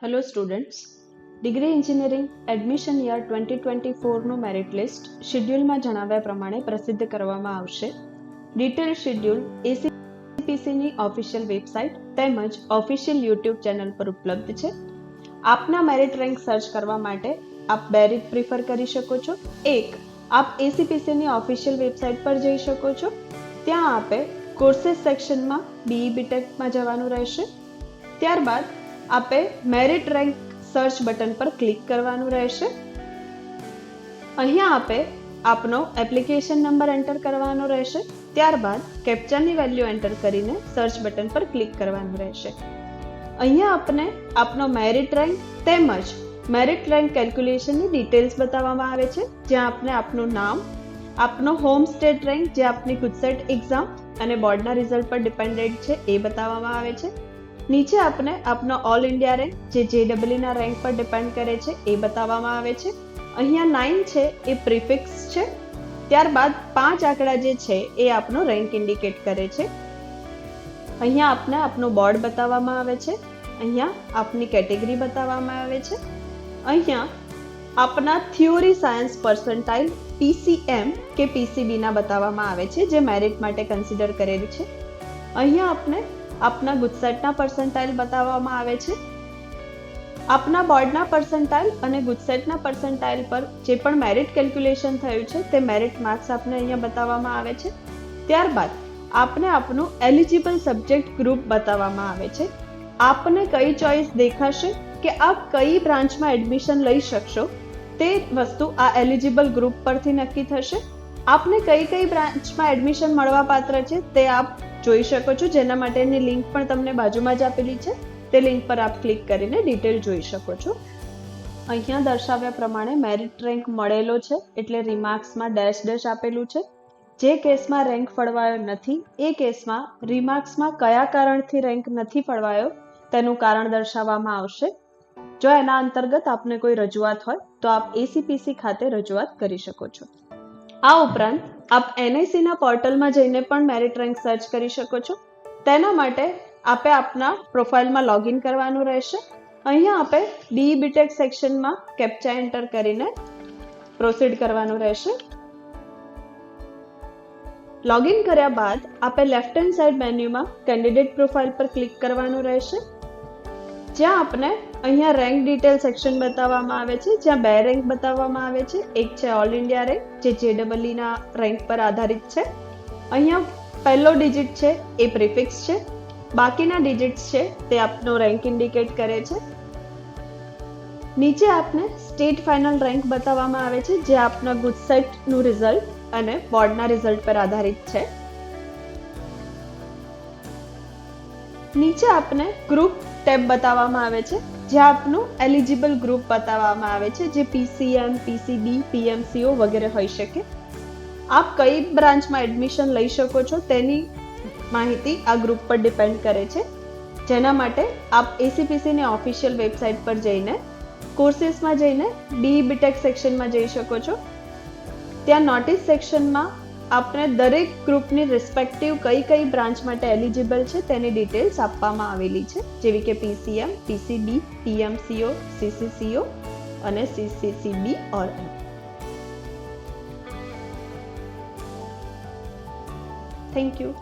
Hello students, degree engineering admission year 2024નું merit list શેડ્યુલમાં જણાવ્યા પ્રમાણે પ્રસિદ્ધ કરવામાં આવશે. ડિટેલ શેડ્યુલ એસીપીસીની ઓફિશિયલ વેબસાઇટ તેમજ ઓફિશિયલ યુટ્યુબ ચેનલ પર ઉપલબ્ધ છે. આપના મેરિટ રેન્ક સર્ચ કરવા માટે આપ બે રીત પ્રિફર કરી શકો છો. એક, આપ એસીપીસીની ઓફિશિયલ વેબસાઇટ પર જઈ શકો છો. ત્યાં આપે કોર્सेस સેક્શનમાં બીઈ બીટેકમાં જવાનું રહેશે. ત્યારબાદ આપે મેરિટ રેન્ક સર્ચ બટન પર ક્લિક કરવાનું રહેશે. અહીંયા આપે આપનો એપ્લિકેશન નંબર એન્ટર કરવાનો રહેશે. ત્યારબાદ કેપ્ચાની વેલ્યુ એન્ટર કરીને સર્ચ બટન પર ક્લિક કરવાનું રહેશે. અહીંયા આપને આપનો મેરિટ રેન્ક તેમજ મેરિટ રેન્ક કેલ્ક્યુલેશનની ડિટેલ્સ બતાવવામાં આવે છે, જ્યાં આપને આપનું નામ, આપનો હોમ સ્ટેટ રેન્ક જે આપની ગુજસેટ એક્ઝામ અને બોર્ડના રિઝલ્ટ પર ડિપેન્ડન્ટ છે એ બતાવવામાં આવે છે. નીચે આપને આપનો ઓલ ઇન્ડિયા રેન્ક જે જેડબલઈના રેન્ક પર ડિપેન્ડ કરે છે એ બતાવવામાં આવે છે. અહીંયા 9 છે એ પ્રિફિક્સ છે. ત્યારબાદ 5 આંકડા જે છે એ આપનો રેન્ક ઇન્ડિકેટ કરે છે. અહીંયા આપને આપનું બોર્ડ બતાવવામાં આવે છે. અહીંયા આપની કેટેગરી બતાવવામાં આવે છે. અહીંયા આપના થિયોરી સાયન્સ પર્સન્ટાઇલ PCM કે PCBના બતાવવામાં આવે છે, જે મેરિટ માટે કન્સિડર કરેલ છે. અહીંયા આપને આપના ગુજસેટના પર્સન્ટાઇલ બતાવવામાં આવે છે. આપના બોર્ડના પર્સન્ટાઇલ અને ગુજસેટના પર્સન્ટાઇલ પર જે પણ મેરિટ કેલ્ક્યુલેશન થયું છે તે મેરિટ માર્ક્સ આપને અહીંયા બતાવવામાં આવે છે. ત્યારબાદ આપને આપનું એલિજિબલ સબ્જેક્ટ ગ્રુપ બતાવવામાં આવે છે. આપને કઈ ચોઇસ દેખાશે કે આપ કઈ બ્રાન્ચમાં એડમિશન લઈ શકશો તે વસ્તુ આ એલિજિબલ ગ્રુપ પરથી નક્કી થશે. આપને કઈ કઈ બ્રાન્ચમાં એડમિશન મળવા પાત્ર છે તે આપ જોઈ શકો છો, જેના માટેની લિંક પણ તમને બાજુમાં જ આપેલી છે. તે લિંક પર આપ ક્લિક કરીને ડિટેલ જોઈ શકો છો. અહીંયા દર્શાવ્યા પ્રમાણે મેરિટ રેન્ક મળેલો છે એટલે રિમાર્ક્સમાં ડેશ ડેશ આપેલું છે. જે કેસમાં રેન્ક ફળવાયો નથી એ કેસમાં રિમાર્ક્સમાં કયા કારણથી રેન્ક નથી ફળવાયો તેનું કારણ દર્શાવવામાં આવશે. જો એના અંતર્ગત આપને કોઈ રજૂઆત હોય તો આપ એસીપીસી ખાતે રજૂઆત કરી શકો છો. આ ઉપરાંત આપ NICના પોર્ટલમાં જઈને પણ મેરિટ રેન્ક સર્ચ કરી શકો છો. તેના માટે આપે આપના પ્રોફાઇલમાં લોગિન કરવાનું રહેશે. અહીંયા આપે બીઈ બીટેક સેક્શનમાં કેપ્ચા એન્ટર કરીને પ્રોસીડ કરવાનું રહેશે. લોગિન કર્યા બાદ આપે લેફ્ટ હેન્ડ સાઇડ મેન્યુમાં કેન્ડિડેટ પ્રોફાઇલ પર ક્લિક કરવાનું રહેશે, જ્યાં આપને અહીંયા રેન્ક ડિટેલ સેક્શન બતાવવામાં આવે છે, જ્યાં બે રેન્ક બતાવવામાં આવે છે. એક છે ઓલ ઇન્ડિયા રેન્ક જે જેડબલઈના રેન્ક પર આધારિત છે. અહીંયા પહેલો ડિજિટ છે એ પ્રિફિક્સ છે, બાકીના ડિજિટ્સ છે તે આપનો રેન્ક ઇન્ડિકેટ કરે છે. નીચે આપને સ્ટેટ ફાઇનલ રેન્ક બતાવવામાં આવે છે, જે આપના ગુજસેટનું રિઝલ્ટ અને બોર્ડના રિઝલ્ટ પર આધારિત છે. નીચે આપને ગ્રુપ ટેબ બતાવવામાં આવે છે, જ્યાં આપનું એલિજિબલ ગ્રુપ બતાવવામાં આવે છે, જે PCM, PCB, PMCO વગેરે હોઈ શકે. આપ કઈ બ્રાન્ચમાં એડમિશન લઈ શકો છો તેની માહિતી આ ગ્રુપ પર ડિપેન્ડ કરે છે, જેના માટે આપ એસીપીસીની ઓફિશિયલ વેબસાઇટ પર જઈને કોર્सेसમાં જઈને બીઈ બીટેક સેક્શનમાં જઈ શકો છો. ત્યાં નોટિસ સેક્શનમાં આપને દરેક ગ્રુપની રિસ્પેક્ટિવ કઈ કઈ બ્રાન્ચ માટે એલિજિબલ છે તેની ડિટેલ્સ આપવામાં આવેલી છે, જેવી કે PCM, PCB, PMCO, CCCO અને CCCB or M. Thank you.